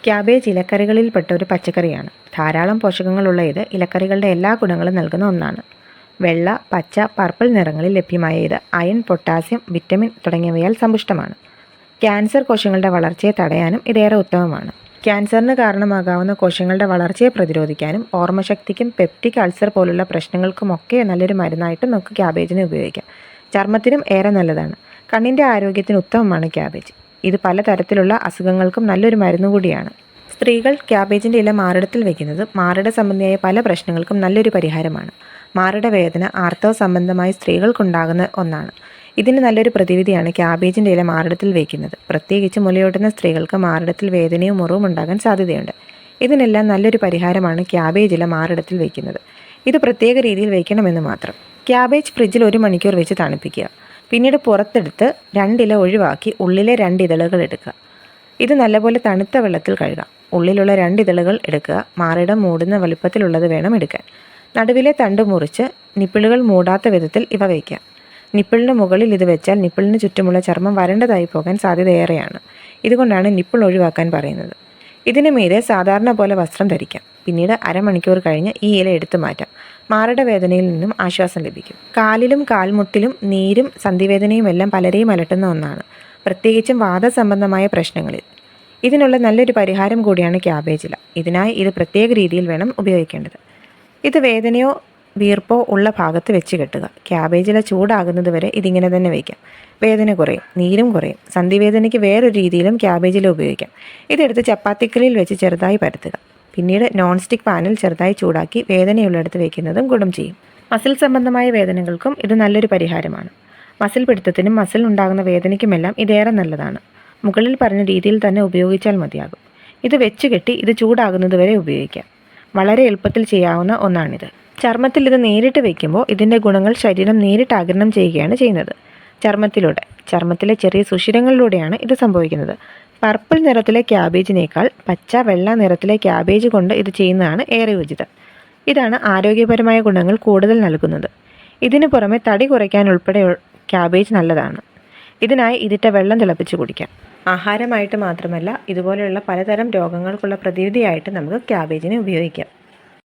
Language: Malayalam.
ക്യാബേജ് ഇലക്കറികളിൽപ്പെട്ട ഒരു പച്ചക്കറിയാണ്. ധാരാളം പോഷകങ്ങളുള്ള ഇത് ഇലക്കറികളുടെ എല്ലാ ഗുണങ്ങളും നൽകുന്ന ഒന്നാണ്. വെള്ള, പച്ച, പർപ്പിൾ നിറങ്ങളിൽ ലഭ്യമായ ഇത് അയൺ, പൊട്ടാസ്യം, വിറ്റമിൻ തുടങ്ങിയവയാൽ സമ്പുഷ്ടമാണ്. ക്യാൻസർ കോശങ്ങളുടെ വളർച്ചയെ തടയാനും ഇതേറെ ഉത്തമമാണ്. ക്യാൻസറിന് കാരണമാകാവുന്ന കോശങ്ങളുടെ വളർച്ചയെ പ്രതിരോധിക്കാനും ഓർമ്മശക്തിക്കും പെപ്റ്റിക് അൾസർ പോലുള്ള പ്രശ്നങ്ങൾക്കുമൊക്കെ നല്ലൊരു മരുന്നായിട്ട് നമുക്ക് ക്യാബേജിനെ ഉപയോഗിക്കാം. ചർമ്മത്തിനും ഏറെ നല്ലതാണ്. കണ്ണിൻ്റെ ആരോഗ്യത്തിന് ഉത്തമമാണ് ക്യാബേജ്. ഇത് പലതരത്തിലുള്ള അസുഖങ്ങൾക്കും നല്ലൊരു മരുന്ന് കൂടിയാണ്. സ്ത്രീകൾ ക്യാബേജിൻ്റെ ഇല മാറിടത്തിൽ വയ്ക്കുന്നത് മാറിട സംബന്ധിയായ പല പ്രശ്നങ്ങൾക്കും നല്ലൊരു പരിഹാരമാണ്. മാറിട വേദന ആർത്തവ സംബന്ധമായി സ്ത്രീകൾക്കുണ്ടാകുന്ന ഒന്നാണ്. ഇതിന് നല്ലൊരു പ്രതിവിധിയാണ് ക്യാബേജിൻ്റെ ഇല മാറിടത്തിൽ വയ്ക്കുന്നത്. പ്രത്യേകിച്ച് മുലയൂട്ടുന്ന സ്ത്രീകൾക്ക് മാറിടത്തിൽ വേദനയും മുറിവും ഉണ്ടാകാൻ സാധ്യതയുണ്ട്. ഇതിനെല്ലാം നല്ലൊരു പരിഹാരമാണ് ക്യാബേജ് ഇല മാറിടത്തിൽ വയ്ക്കുന്നത്. ഇത് പ്രത്യേക രീതിയിൽ വയ്ക്കണമെന്ന് മാത്രം. ക്യാബേജ് ഫ്രിഡ്ജിൽ 1 മണിക്കൂർ വെച്ച് തണുപ്പിക്കുക. പിന്നീട് പുറത്തെടുത്ത് 2 ഇല ഒഴിവാക്കി ഉള്ളിലെ 2 ഇതളുകൾ എടുക്കുക. ഇത് നല്ലപോലെ തണുത്ത വെള്ളത്തിൽ കഴുകാം. ഉള്ളിലുള്ള 2 ഇതളുകൾ എടുക്കുക. മാറിടം മൂടുന്ന വലുപ്പത്തിലുള്ളത് വേണം എടുക്കാൻ. നടുവിലെ തണ്ട് മുറിച്ച് നിപ്പിളുകൾ മൂടാത്ത വിധത്തിൽ ഇവ വയ്ക്കാം. നിപ്പിളിന് മുകളിൽ ഇത് വെച്ചാൽ നിപ്പിളിന് ചുറ്റുമുള്ള ചർമ്മം വരണ്ടതായി പോകാൻ സാധ്യതയേറെയാണ്. ഇതുകൊണ്ടാണ് നിപ്പിൾ ഒഴിവാക്കാൻ പറയുന്നത്. ഇതിന് മീതെ സാധാരണ പോലെ വസ്ത്രം ധരിക്കാം. പിന്നീട് അരമണിക്കൂർ കഴിഞ്ഞ് ഈ ഇല എടുത്തു മാറ്റാം. മാറിട വേദനയിൽ നിന്നും ആശ്വാസം ലഭിക്കും. കാലിലും കാൽമുട്ടിലും നീരും സന്ധിവേദനയും എല്ലാം പലരെയും അലട്ടുന്ന ഒന്നാണ്, പ്രത്യേകിച്ചും വാദസംബന്ധമായ പ്രശ്നങ്ങളിൽ. ഇതിനുള്ള നല്ലൊരു പരിഹാരം കൂടിയാണ് ക്യാബേജ് ഇല. ഇതിനായി ഇത് പ്രത്യേക രീതിയിൽ വേണം ഉപയോഗിക്കേണ്ടത്. ഇത് വേദനയോ വീർപ്പോ ഉള്ള ഭാഗത്ത് വെച്ച് കെട്ടുക. ക്യാബേജ് ഇല ചൂടാകുന്നത് വരെ ഇതിങ്ങനെ തന്നെ വയ്ക്കാം. വേദന കുറയും, നീരും കുറയും. സന്ധിവേദനയ്ക്ക് വേറൊരു രീതിയിലും ക്യാബേജ് ഇല ഉപയോഗിക്കാം. ഇതെടുത്ത് ചപ്പാത്തിക്കല്ലിൽ വെച്ച് ചെറുതായി പരത്തുക. പിന്നീട് നോൺ സ്റ്റിക്ക് പാനിൽ ചെറുതായി ചൂടാക്കി വേദനയുള്ളിടത്ത് വയ്ക്കുന്നതും ഗുണം ചെയ്യും. മസിൽ സംബന്ധമായ വേദനകൾക്കും ഇത് നല്ലൊരു പരിഹാരമാണ്. മസിൽ പിടുത്തത്തിനും മസിൽ ഉണ്ടാകുന്ന വേദനയ്ക്കുമെല്ലാം ഇതേറെ നല്ലതാണ്. മുകളിൽ പറഞ്ഞ രീതിയിൽ തന്നെ ഉപയോഗിച്ചാൽ മതിയാകും. ഇത് വെച്ച് കെട്ടി ഇത് ചൂടാകുന്നത് വരെ ഉപയോഗിക്കാം. വളരെ എളുപ്പത്തിൽ ചെയ്യാവുന്ന ഒന്നാണിത്. ചർമ്മത്തിൽ ഇത് നേരിട്ട് വയ്ക്കുമ്പോൾ ഇതിൻ്റെ ഗുണങ്ങൾ ശരീരം നേരിട്ട് ആഗിരണം ചെയ്യുകയാണ് ചെയ്യുന്നത്. ചർമ്മത്തിലെ ചെറിയ സുഷിരങ്ങളിലൂടെയാണ് ഇത് സംഭവിക്കുന്നത്. പർപ്പിൾ നിറത്തിലെ ക്യാബേജിനേക്കാൾ പച്ച, വെള്ള നിറത്തിലെ ക്യാബേജ് കൊണ്ട് ഇത് ചെയ്യുന്നതാണ് ഏറെ ഉചിതം. ഇതാണ് ആരോഗ്യപരമായ ഗുണങ്ങൾ കൂടുതൽ നൽകുന്നത്. ഇതിനു പുറമെ തടി കുറയ്ക്കാൻ ഉൾപ്പെടെ ക്യാബേജ് നല്ലതാണ്. ഇതിനായി ഇതിട്ട വെള്ളം തിളപ്പിച്ച് കുടിക്കാം. ആഹാരമായിട്ട് മാത്രമല്ല, ഇതുപോലെയുള്ള പലതരം രോഗങ്ങൾക്കുള്ള പ്രതിവിധിയായിട്ട് നമുക്ക് ക്യാബേജിനെ ഉപയോഗിക്കാം.